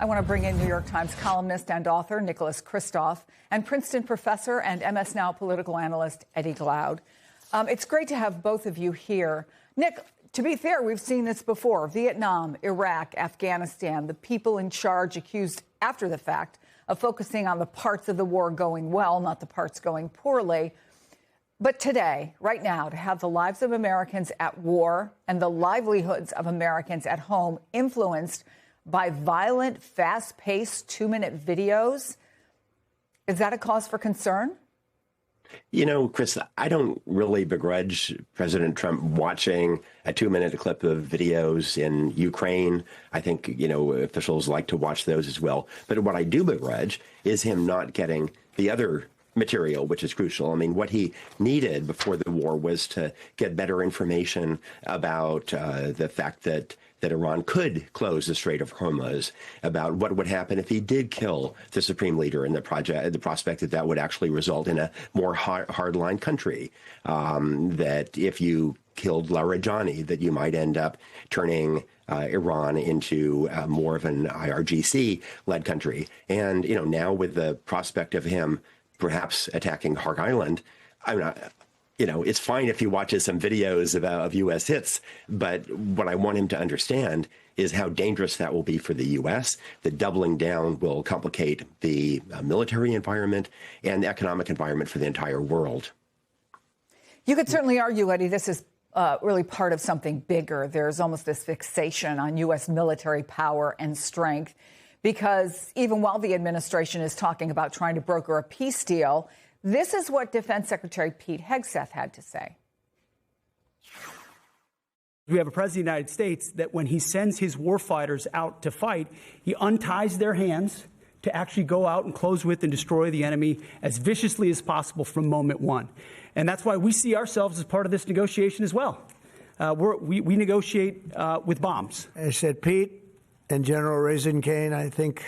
I want to bring in New York Times columnist and author Nicholas Kristof and Princeton professor and MS Now political analyst Eddie Glaude. It's great to have both of you here. Nick, to be fair, we've seen this before. Vietnam, Iraq, Afghanistan, the people in charge accused after the fact of focusing on the parts of the war going well, not the parts going poorly. But today, right now, to have the lives of Americans at war and the livelihoods of Americans at home influenced by violent, fast-paced 2-minute videos, is that a cause for concern? You know, Chris, I don't really begrudge President Trump watching a 2-minute clip of videos in Ukraine. I think, officials like to watch those as well. But what I do begrudge is him not getting the other material, which is crucial. I mean, what he needed before the war was to get better information about the fact that Iran could close the Strait of Hormuz, about what would happen if he did kill the supreme leader, and the prospect that would actually result in a more hardline country, that if you killed Larijani, that you might end up turning Iran into more of an IRGC-led country. And, now with the prospect of him perhaps attacking Hart Island, I'm not... it's fine if he watches some videos of U.S. hits, but what I want him to understand is how dangerous that will be for the U.S. The doubling down will complicate the military environment and the economic environment for the entire world. You could certainly argue, Eddie, this is really part of something bigger. There's almost this fixation on U.S. military power and strength, because even while the administration is talking about trying to broker a peace deal, this is what Defense Secretary Pete Hegseth had to say. We have a president of the United States that when he sends his warfighters out to fight, he unties their hands to actually go out and close with and destroy the enemy as viciously as possible from moment one. And that's why we see ourselves as part of this negotiation as well. We negotiate with bombs. I said, Pete and General Raisin Kane, I think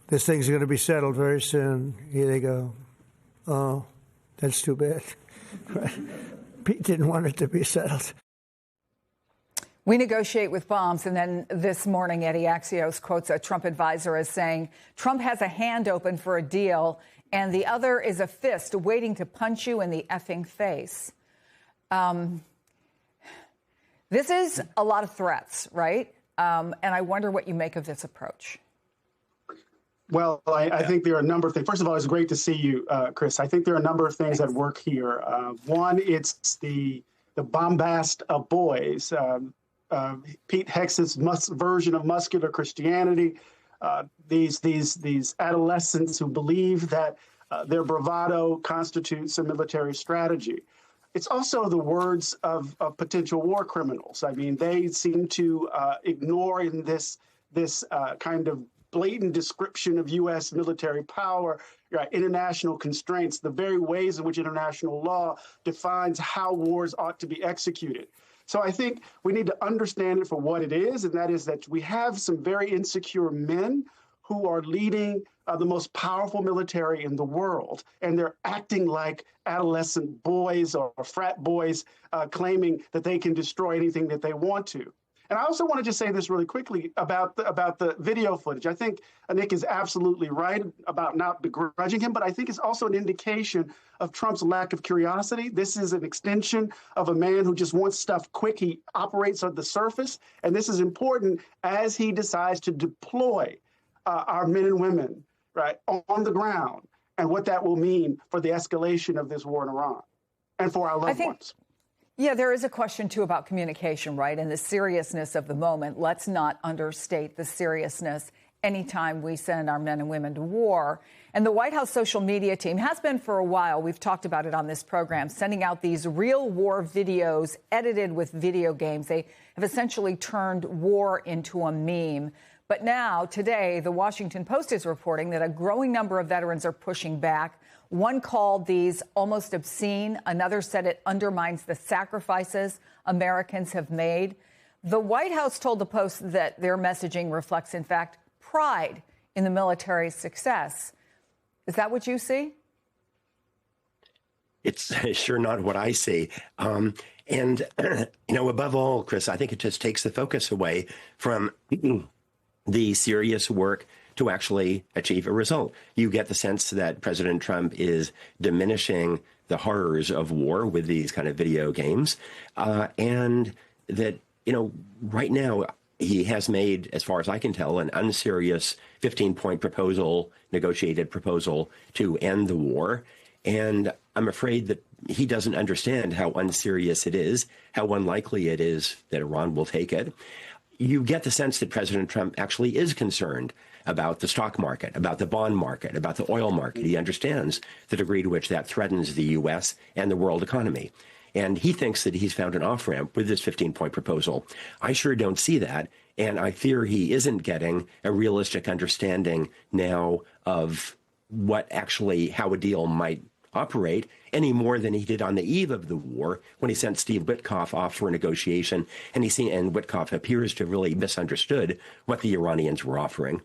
this thing's going to be settled very soon. Here they go. Oh, that's too bad. Pete didn't want it to be settled. We negotiate with bombs. And then this morning, Eddie, Axios quotes a Trump advisor as saying, Trump has a hand open for a deal and the other is a fist waiting to punch you in the effing face. This is a lot of threats, right? And I wonder what you make of this approach. Well, I think there are a number of things. First of all, it's great to see you, Chris. I think there are a number of things at work here. One, it's the bombast of boys. Pete Hegseth's version of muscular Christianity. These adolescents who believe that their bravado constitutes a military strategy. It's also the words of potential war criminals. I mean, they seem to ignore in this kind of blatant description of U.S. military power, international constraints, the very ways in which international law defines how wars ought to be executed. So I think we need to understand it for what it is, and that is that we have some very insecure men who are leading the most powerful military in the world, and they're acting like adolescent boys or frat boys, claiming that they can destroy anything that they want to. And I also want to just say this really quickly about the video footage. I think Nick is absolutely right about not begrudging him, but I think it's also an indication of Trump's lack of curiosity. This is an extension of a man who just wants stuff quick. He operates on the surface, and this is important as he decides to deploy our men and women on the ground, and what that will mean for the escalation of this war in Iran and for our loved ones. Yeah, there is a question, too, about communication, right? And the seriousness of the moment. Let's not understate the seriousness anytime we send our men and women to war. And the White House social media team has been for a while, we've talked about it on this program, sending out these real war videos edited with video games. They have essentially turned war into a meme. But now, today, the Washington Post is reporting that a growing number of veterans are pushing back. One called these almost obscene. Another said it undermines the sacrifices Americans have made. The White House told the Post that their messaging reflects, in fact, pride in the military's success. Is that what you see? It's sure not what I see. And, above all, Chris, I think it just takes the focus away from the serious work to actually achieve a result. You get the sense that President Trump is diminishing the horrors of war with these kind of video games, and that, right now he has made, as far as I can tell, an unserious 15-point proposal, negotiated proposal to end the war. And I'm afraid that he doesn't understand how unserious it is, how unlikely it is that Iran will take it. You get the sense that President Trump actually is concerned about the stock market, about the bond market, about the oil market. He understands the degree to which that threatens the U.S. and the world economy. And he thinks that he's found an off-ramp with this 15-point proposal. I sure don't see that. And I fear he isn't getting a realistic understanding now of how a deal might operate any more than he did on the eve of the war when he sent Steve Witkoff off for a negotiation. And Witkoff appears to have really misunderstood what the Iranians were offering.